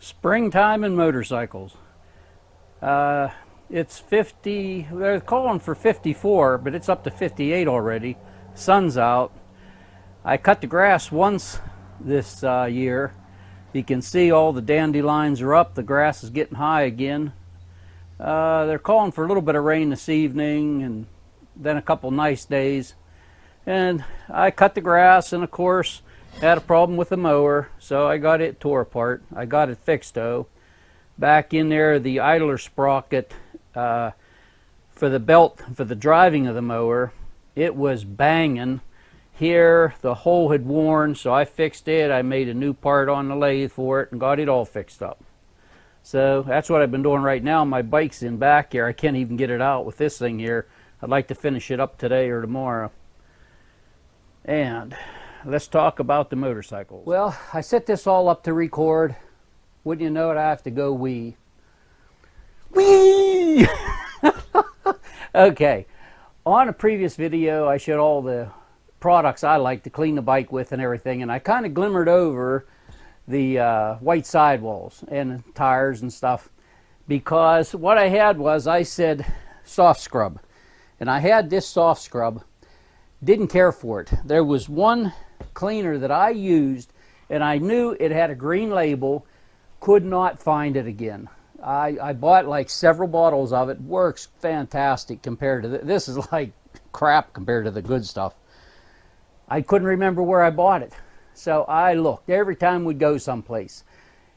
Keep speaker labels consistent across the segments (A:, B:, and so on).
A: Springtime and motorcycles. It's 50, they're calling for 54, but it's up to 58 already. Sun's out. I cut the grass once this year. You can see all the dandelions are up. The grass is getting high again. They're calling for a little bit of rain this evening and then a couple nice days. And I cut the grass and of course had a problem with the mower, so I got it tore apart. I got it fixed though. Back in there, the idler sprocket for the belt for the driving of the mower, it was banging. Here the hole had worn, so I fixed it. I made a new part on the lathe for it and got it all fixed up. So that's what I've been doing right now. My bike's in back here. I can't even get it out with this thing here. I'd like to finish it up today or tomorrow. And let's talk about the motorcycles. Well, I set this all up to record. Wouldn't you know it, I have to go wee. Wee! Okay, on a previous video I showed all the products I like to clean the bike with and everything, and I kind of glimmered over the white sidewalls and tires and stuff, because what I had was, I said soft scrub, and I had this soft scrub, didn't care for it. There was one cleaner that I used and I knew it had a green label, could not find it again. I bought like several bottles of it. Works fantastic compared to this is like crap compared to the good stuff. I couldn't remember where I bought it, so I looked every time we'd go someplace.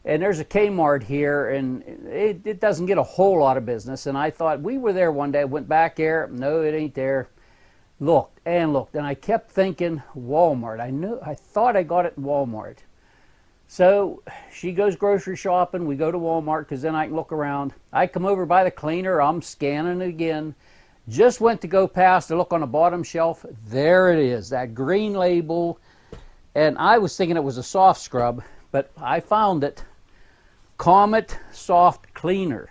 A: And there's a Kmart here, and it doesn't get a whole lot of business. And I thought, we were there one day, went back there, no, it ain't there. Looked and looked, and I kept thinking Walmart. I thought I got it in Walmart. So she goes grocery shopping. We go to Walmart because then I can look around. I come over by the cleaner. I'm scanning it again. Just went to go past to look on the bottom shelf. There it is, that green label. And I was thinking it was a soft scrub, but I found it. Comet Soft Cleanser.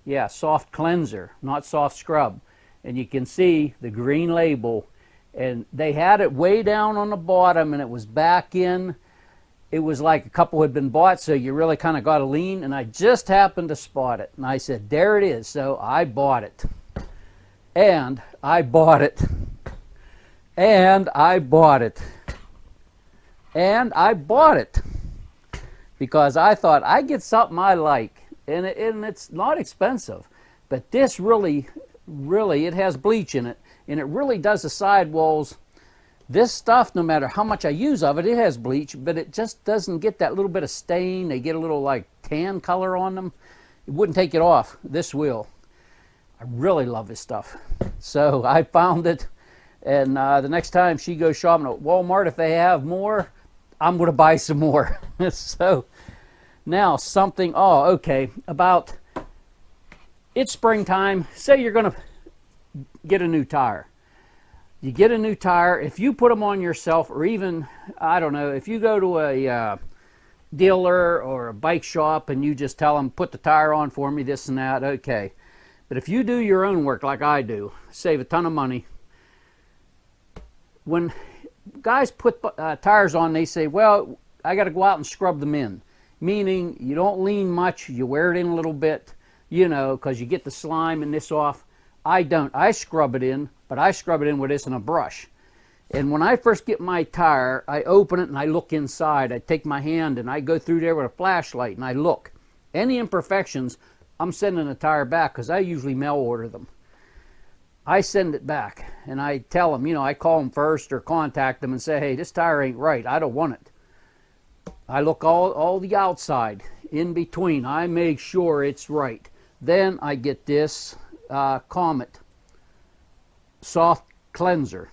A: Yeah, soft cleanser, not soft scrub. And you can see the green label, and they had it way down on the bottom and it was back in. It was like a couple had been bought, so you really kind of got to lean, and I just happened to spot it. And I said, there it is. So I bought it. And I bought it. And I bought it. And I bought it. Because I thought, I get something I like. And it's not expensive. But this really, it has bleach in it. And it really does the sidewalls. This stuff, no matter how much I use of it, it has bleach, but it just doesn't get that little bit of stain. They get a little like tan color on them. It wouldn't take it off. This will. I really love this stuff. So I found it, and the next time she goes shopping at Walmart, if they have more, I'm going to buy some more. So now something, okay, about, it's springtime. Say you're going to get a new tire. You get a new tire. If you put them on yourself, or even, I don't know, if you go to a dealer or a bike shop and you just tell them, put the tire on for me, this and that, okay. But if you do your own work like I do, save a ton of money. When guys put tires on, they say, well, I got to go out and scrub them in. Meaning you don't lean much, you wear it in a little bit, you know, because you get the slime and this off. I don't. I scrub it in, but I scrub it in with this in a brush. And when I first get my tire, I open it and I look inside. I take my hand and I go through there with a flashlight and I look. Any imperfections, I'm sending the tire back because I usually mail order them. I send it back and I tell them, you know, I call them first or contact them and say, hey, this tire ain't right. I don't want it. I look all the outside, in between. I make sure it's right. Then I get this Comet Soft Cleanser.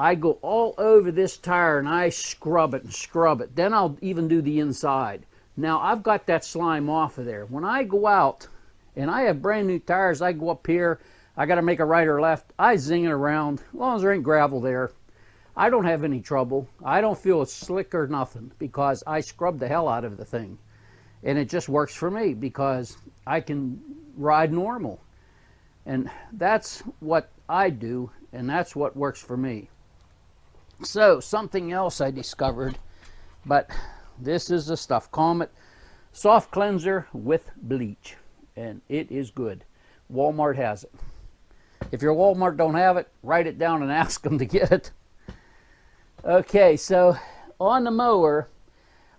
A: I go all over this tire and I scrub it and scrub it. Then I'll even do the inside. Now I've got that slime off of there. When I go out and I have brand new tires, I go up here, I got to make a right or left, I zing it around. As long as there ain't gravel there, I don't have any trouble. I don't feel it's slick or nothing because I scrub the hell out of the thing. And it just works for me because I can ride normal. And that's what I do, and that's what works for me. So, something else I discovered, but This is the stuff. Comet Soft Cleanser with bleach, and it is good. Walmart has it. If your Walmart don't have it, write it down and ask them to get it. Okay, so on the mower,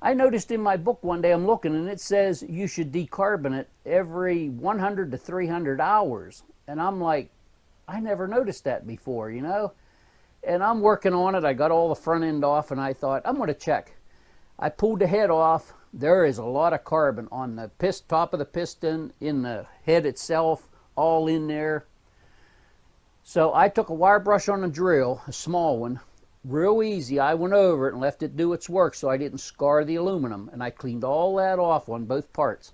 A: I noticed in my book one day, I'm looking, and it says you should decarbonate every 100 to 300 hours. And I'm like, I never noticed that before, you know? And I'm working on it. I got all the front end off, and I thought, I'm going to check. I pulled the head off. There is a lot of carbon on the top of the piston, in the head itself, all in there. So I took a wire brush on a drill, a small one, real easy. I went over it and left it do its work so I didn't scar the aluminum. And I cleaned all that off on both parts.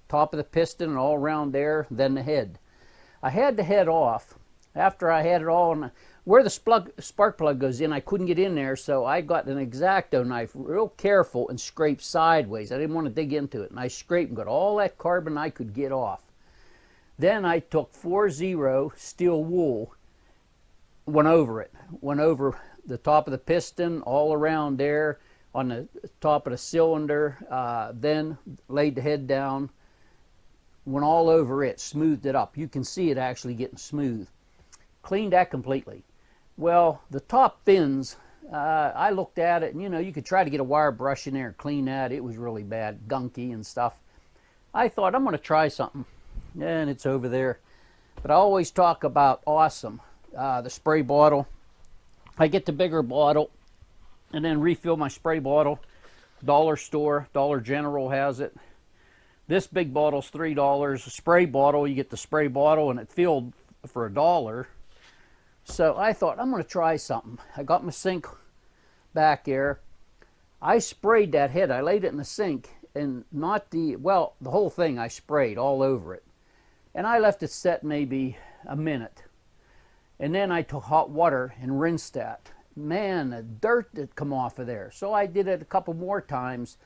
A: Top of the piston and all around there, then the head. I had the head off. After I had it all on, where the spark plug goes in, I couldn't get in there, so I got an X-Acto knife, real careful, and scraped sideways. I didn't want to dig into it. And I scraped and got all that carbon I could get off. Then I took 4-0 steel wool, went over it, went over the top of the piston, all around there, on the top of the cylinder, then laid the head down, went all over it, smoothed it up. You can see it actually getting smooth. Cleaned that completely. Well, the top fins, I looked at it, and you know, you could try to get a wire brush in there and clean that. It was really bad, gunky and stuff. I thought, I'm going to try something. And it's over there. But I always talk about Awesome, the spray bottle. I get the bigger bottle and then refill my spray bottle. Dollar store, Dollar General has it. This big bottle's $3. A spray bottle, you get the spray bottle and it filled for $1. So I thought, I'm going to try something. I got my sink back there. I sprayed that head. I laid it in the sink, and not the, well, the whole thing I sprayed all over it. And I left it set maybe a minute. And then I took hot water and rinsed that. Man, the dirt that come off of there. So I did it a couple more times.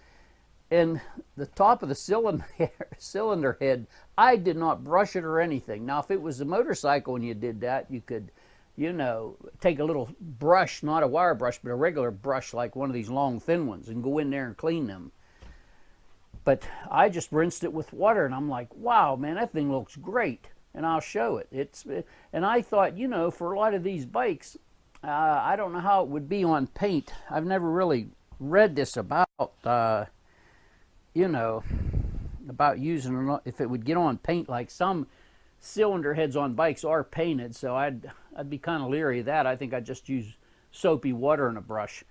A: And the top of the cylinder head, I did not brush it or anything. Now, if it was a motorcycle and you did that, you could, you know, take a little brush, not a wire brush, but a regular brush like one of these long, thin ones, and go in there and clean them. But I just rinsed it with water, and I'm like, wow, man, that thing looks great. And I'll show it. And I thought, you know, for a lot of these bikes, I don't know how it would be on paint. I've never really read this about, you know, about using, if it would get on paint, like some cylinder heads on bikes are painted, so I'd be kind of leery of that. I think I'd just use soapy water and a brush.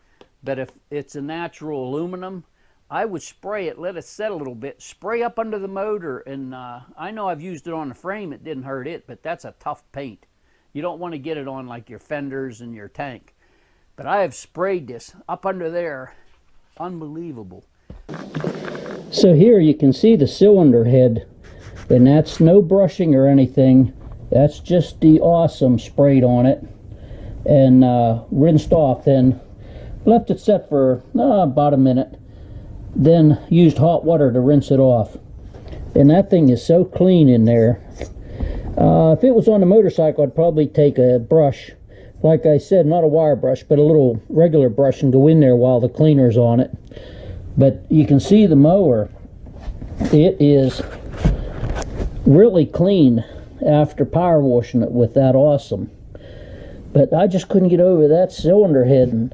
A: But if it's a natural aluminum, I would spray it, let it set a little bit, spray up under the motor, and I know I've used it on the frame, it didn't hurt it, but that's a tough paint. You don't want to get it on like your fenders and your tank. But I have sprayed this up under there. Unbelievable. So here you can see the cylinder head, and that's no brushing or anything. That's just the Awesome sprayed on it and rinsed off, then left it set for about a minute. Then used hot water to rinse it off, and that thing is so clean in there. If it was on a motorcycle, I'd probably take a brush, like I said, not a wire brush, but a little regular brush, and go in there while the cleaner's on it. But you can see the mower, it is really clean after power washing it with that Awesome. But I just couldn't get over that cylinder head, and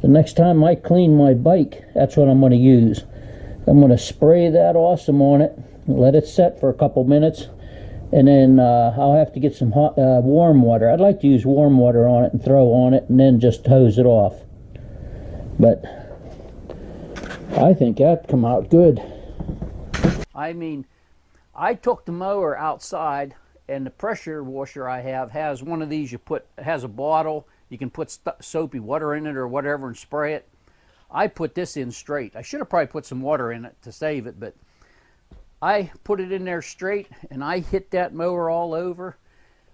A: the next time I clean my bike, that's what I'm going to use. I'm going to spray that Awesome on it, let it set for a couple minutes, and then I'll have to get some hot, warm water. I'd like to use warm water on it and throw on it, and then just hose it off. But I think that'd come out good. I mean, I took the mower outside, and the pressure washer I have has one of these. It has a bottle. You can put soapy water in it or whatever and spray it. I put this in straight. I should have probably put some water in it to save it, but I put it in there straight, and I hit that mower all over.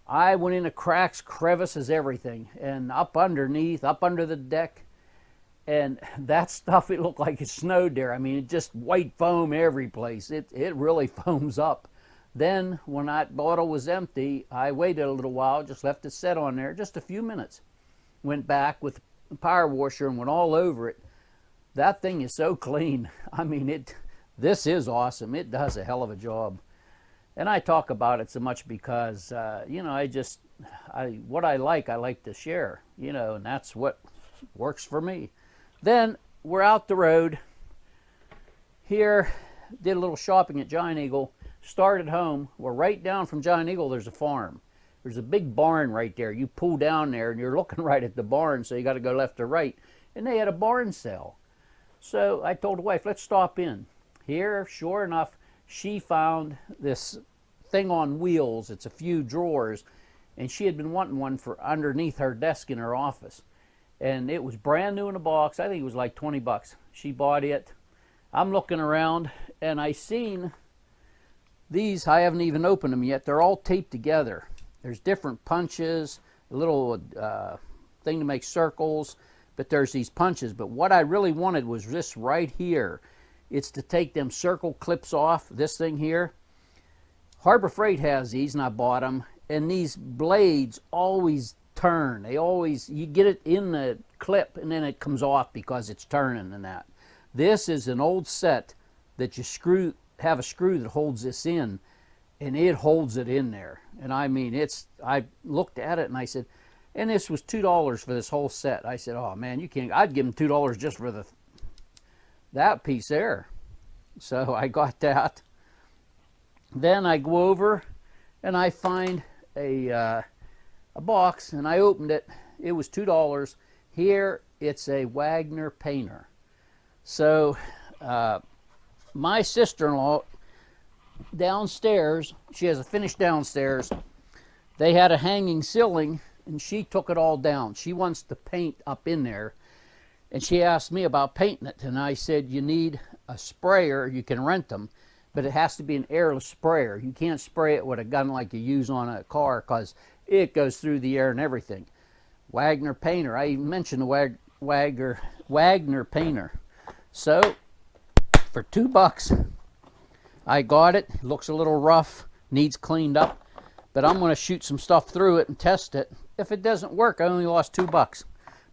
A: I went into cracks, crevices, everything, and up underneath, up under the deck. And that stuff, it looked like it snowed there. I mean, it just white foam every place. It really foams up. Then, when that bottle was empty, I waited a little while, just left it set on there, just a few minutes. Went back with the power washer and went all over it. That thing is so clean. I mean, this is awesome. It does a hell of a job. And I talk about it so much because, you know, what I like to share, you know, and that's what works for me. Then we're out the road here, did a little shopping at Giant Eagle, started home. We're right down from Giant Eagle, there's a farm. There's a big barn right there. You pull down there and you're looking right at the barn, so you got to go left or right. And they had a barn sale. So I told the wife, let's stop in. Here, sure enough, she found this thing on wheels. It's a few drawers, and she had been wanting one for underneath her desk in her office. And it was brand new in a box. I think it was like 20 bucks. She bought it. I'm looking around, and I seen these. I haven't even opened them yet. They're all taped together. There's different punches, a little thing to make circles, but there's these punches. But what I really wanted was this right here. It's to take them circle clips off, this thing here. Harbor Freight has these, and I bought them. And these blades always turn. They always, you get it in the clip, and then it comes off because it's turning and that. This is an old set that you have a screw that holds this in, and it holds it in there. And I mean, I looked at it and I said, and this was $2 for this whole set. I said, oh man, you can't, I'd give them $2 just for that piece there. So I got that. Then I go over and I find a box, and I opened it. It was $2. Here it's a Wagner painter. So my sister-in-law downstairs, she has a finish downstairs. They had a hanging ceiling, and she took it all down. She wants to paint up in there, and she asked me about painting it, and I said, you need a sprayer. You can rent them, but it has to be an airless sprayer. You can't spray it with a gun like you use on a car, because it goes through the air and everything. Wagner painter. I even mentioned the Wagner painter. So for $2, I got it. Looks a little rough, needs cleaned up, but I'm going to shoot some stuff through it and test it. If it doesn't work, I only lost $2.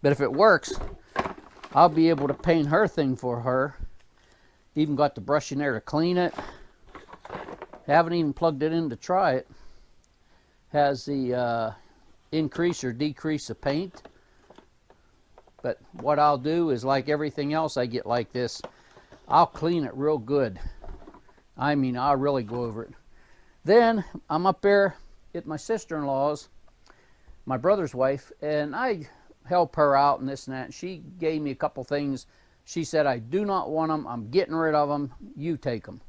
A: But if it works, I'll be able to paint her thing for her. Even got the brush in there to clean it. Haven't even plugged it in to try it. Has the increase or decrease of paint. But what I'll do is, like everything else I get like this, I'll clean it real good. I mean, I'll really go over it. Then I'm up there at my sister-in-law's, my brother's wife, and I help her out and this and that. She gave me a couple things. She said, I do not want them. I'm getting rid of them. You take them.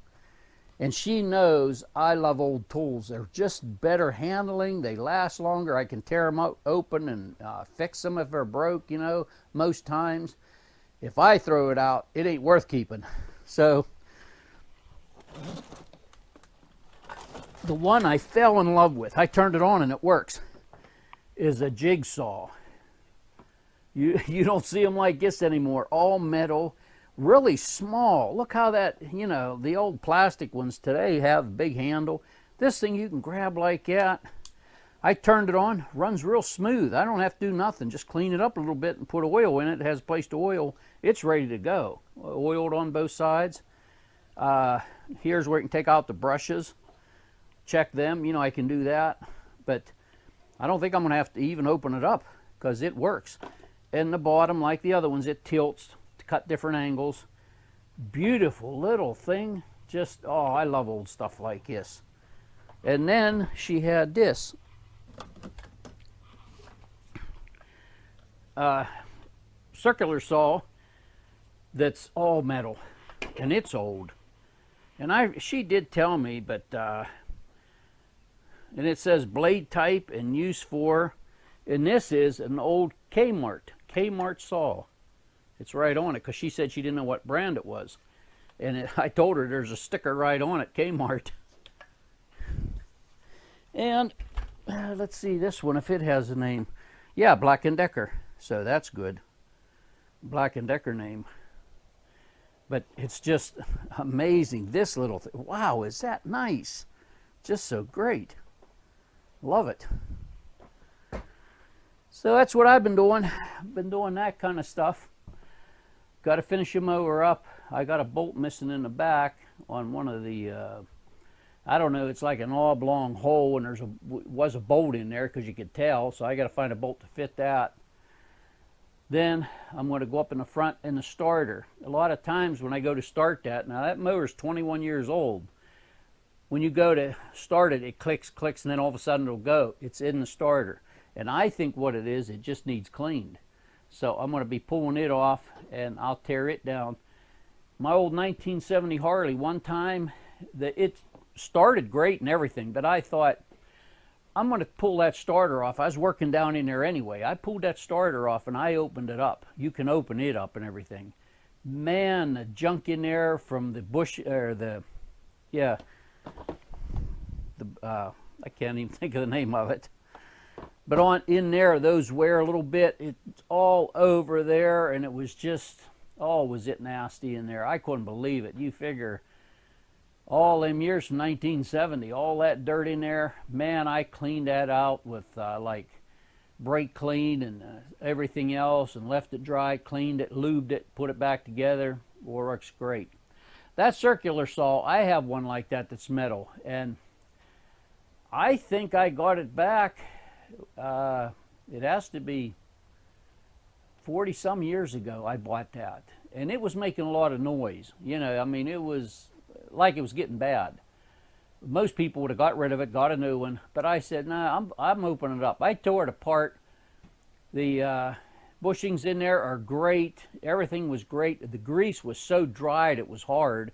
A: And she knows I love old tools. They're just better handling. They last longer. I can tear them open and fix them if they're broke, you know, most times. If I throw it out, it ain't worth keeping. So the one I fell in love with, I turned it on and it works, is a jigsaw. You don't see them like this anymore. All metal, really small. Look how that, you know, the old plastic ones today have a big handle. This thing you can grab like that. I turned it on, runs real smooth. I don't have to do nothing. Just clean it up a little bit and put oil in it. It has a place to oil. It's ready to go. Oiled on both sides. Here's where you can take out the brushes. Check them. You know, I can do that. But I don't think I'm going to have to even open it up because it works. And the bottom, like the other ones, it tilts to cut different angles. Beautiful little thing. Just, oh, I love old stuff like this. And then she had this. Circular saw that's all metal, and it's old. And she did tell me, but and it says blade type and use for, and this is an old Kmart saw. It's right on it because she said she didn't know what brand it was, and I told her there's a sticker right on it, Kmart. And let's see this one, if it has a name. Yeah, Black & Decker. So that's good. Black & Decker name. But it's just amazing. This little thing. Wow, is that nice? Just so great. Love it. So that's what I've been doing. Been doing that kind of stuff. got to finish the mower up. I got a bolt missing in the back on one of the, I don't know, it's like an oblong hole, and was a bolt in there because you could tell, so I got to find a bolt to fit that. Then I'm going to go up in the front in the starter. A lot of times when I go to start that, now that mower's 21 years old. When you go to start it, it clicks, and then all of a sudden it'll go. It's in the starter. And I think what it is, it just needs cleaned. So I'm going to be pulling it off, and I'll tear it down. My old 1970 Harley, one time, it started great and everything, but I thought, I'm going to pull that starter off. I was working down in there anyway. I pulled that starter off and I opened it up. You can open it up and everything. Man, the junk in there from the bush, or I can't even think of the name of it. But in there, those wear a little bit. It's all over there, and it was just, oh, was it nasty in there. I couldn't believe it. You figure, all them years from 1970, all that dirt in there, man, I cleaned that out with like brake clean and everything else, and left it dry, cleaned it, lubed it, put it back together. Works great. That circular saw, I have one like that that's metal, and I think I got it back, it has to be 40 some years ago I bought that, and it was making a lot of noise. You know, I mean, it was like it was getting bad. Most people would have got rid of it, got a new one, but I said, no, I'm opening it up. I tore it apart. The bushings in there are great. Everything was great. The grease was so dried it was hard.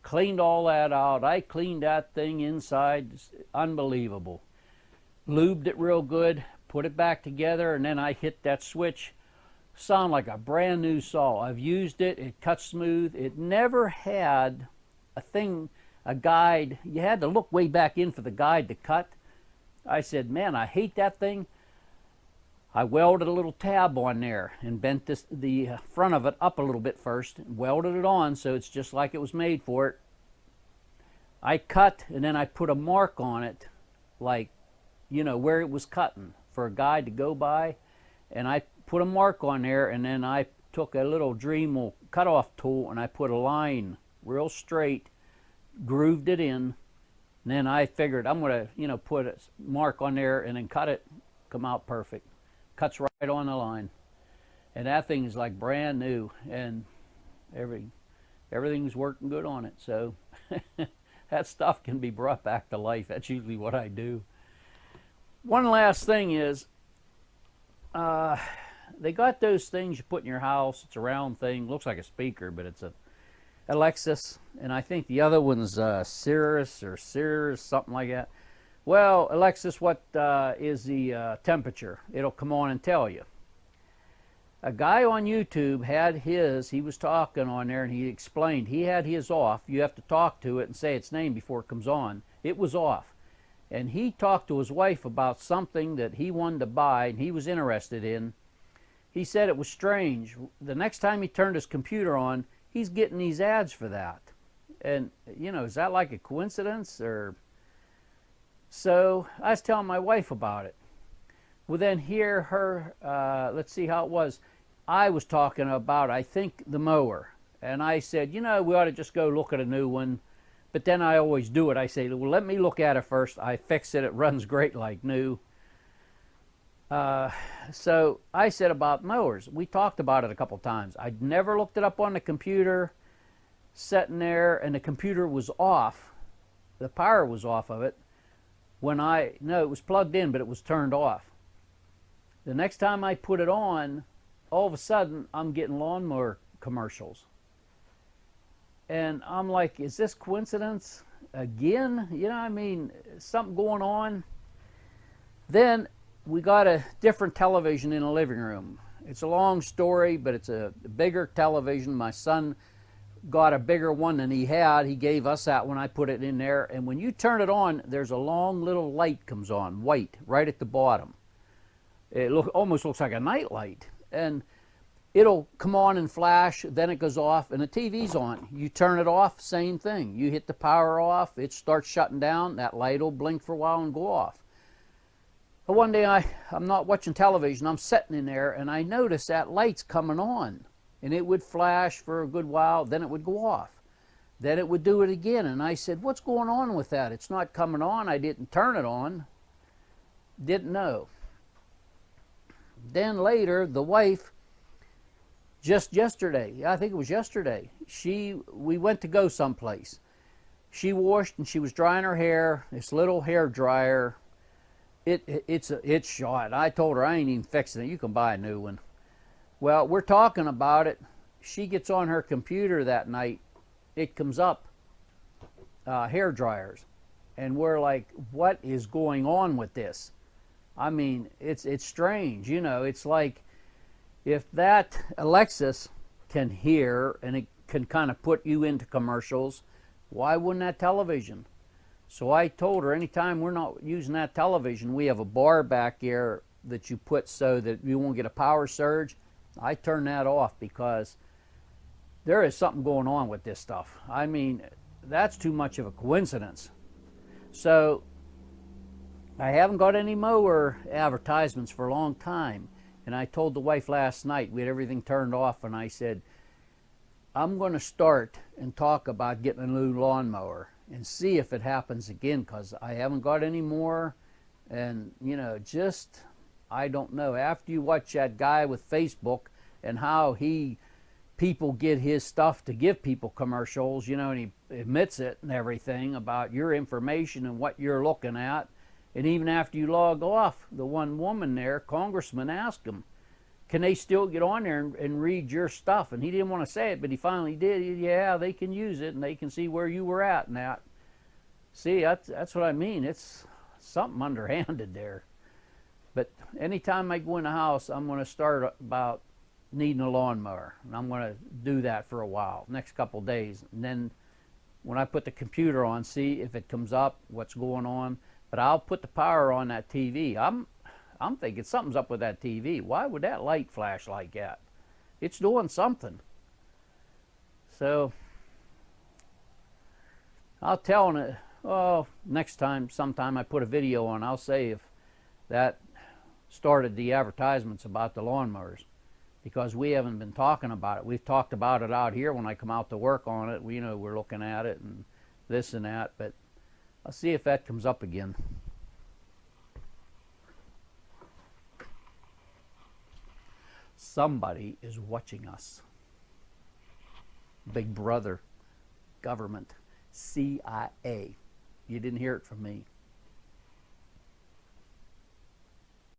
A: Cleaned all that out. I cleaned that thing inside. It's unbelievable. Lubed it real good, put it back together, and then I hit that switch. Sound like a brand new saw. I've used it. It cuts smooth. It never had a guide. You had to look way back in for the guide to cut. I said, man, I hate that thing. I welded a little tab on there and bent the front of it up a little bit first, and welded it on so it's just like it was made for it. I cut, and then I put a mark on it, like, you know, where it was cutting for a guide to go by, and I put a mark on there, and then I took a little Dremel cutoff tool and I put a line real straight, grooved it in, and then I figured I'm going to, you know, put a mark on there and then cut it, come out perfect. Cuts right on the line. And that thing is like brand new, and everything's working good on it. So that stuff can be brought back to life. That's usually what I do. One last thing is, they got those things you put in your house. It's a round thing, looks like a speaker, but it's a Alexis, and I think the other one's Cirrus or Cirrus, something like that. Well, Alexis, what is the temperature? It'll come on and tell you. A guy on YouTube had his, he was talking on there, and he explained, he had his off. You have to talk to it and say its name before it comes on. It was off. And he talked to his wife about something that he wanted to buy and he was interested in. He said it was strange. The next time he turned his computer on, he's getting these ads for that. And, you know, is that like a coincidence? Or so I was telling my wife about it. Well, then here her, let's see how it was. I was talking about, I think, the mower. And I said, you know, we ought to just go look at a new one. But then I always do it. I say, well, let me look at it first. I fix it. It runs great like new. So I said about mowers. We talked about it a couple times. I'd never looked it up on the computer, sitting there, and the computer was off. The power was off of it. No, it was plugged in, but it was turned off. The next time I put it on, all of a sudden, I'm getting lawnmower commercials. And I'm like, is this coincidence again? You know, I mean, something going on. Then we got a different television in the living room. It's a long story, but it's a bigger television. My son got a bigger one than he had. He gave us that when I put it in there. And when you turn it on, there's a long little light comes on, white, right at the bottom. It almost looks like a night light. And it'll come on and flash, then it goes off, and the TV's on. You turn it off, same thing. You hit the power off, it starts shutting down, that light will blink for a while and go off. But one day I'm not watching television, I'm sitting in there, and I notice that light's coming on. and it would flash for a good while, then it would go off. Then it would do it again, and I said, what's going on with that? It's not coming on. I didn't turn it on. Didn't know. Then later, the wife, just yesterday, I think it was yesterday, we went to go someplace. She washed and she was drying her hair, this little hair dryer. It's shot. I told her I ain't even fixing it. You can buy a new one. Well, we're talking about it. She gets on her computer that night. It comes up, hair dryers. And we're like, what is going on with this? I mean, it's strange. You know, it's like if that Alexis can hear and it can kind of put you into commercials, why wouldn't that television? So I told her, anytime we're not using that television, we have a bar back here that you put so that you won't get a power surge. I turn that off because there is something going on with this stuff. I mean, that's too much of a coincidence. So I haven't got any mower advertisements for a long time. And I told the wife last night, we had everything turned off, and I said, I'm going to start and talk about getting a new lawnmower and see if it happens again, because I haven't got any more. And, you know, just, I don't know. After you watch that guy with Facebook and how people get his stuff to give people commercials, you know, and he admits it and everything about your information and what you're looking at. And even after you log off, the one woman there, congressman, asked him, can they still get on there and read your stuff? And he didn't want to say it, but he finally did. Yeah, they can use it, and they can see where you were at and that. See, that's what I mean. It's something underhanded there. But anytime I go in the house, I'm going to start about needing a lawnmower. And I'm going to do that for a while, next couple days. And then when I put the computer on, see if it comes up, what's going on. But I'll put the power on that TV. I'm thinking something's up with that TV. Why would that light flash like that? It's doing something. So I'll tell it, oh, next time, sometime I put a video on, I'll say if that started the advertisements about the lawnmowers, because we haven't been talking about it. We've talked about it out here when I come out to work on it. You know, we're looking at it and this and that, but I'll see if that comes up again. Somebody is watching us. Big Brother, government, CIA. You didn't hear it from me.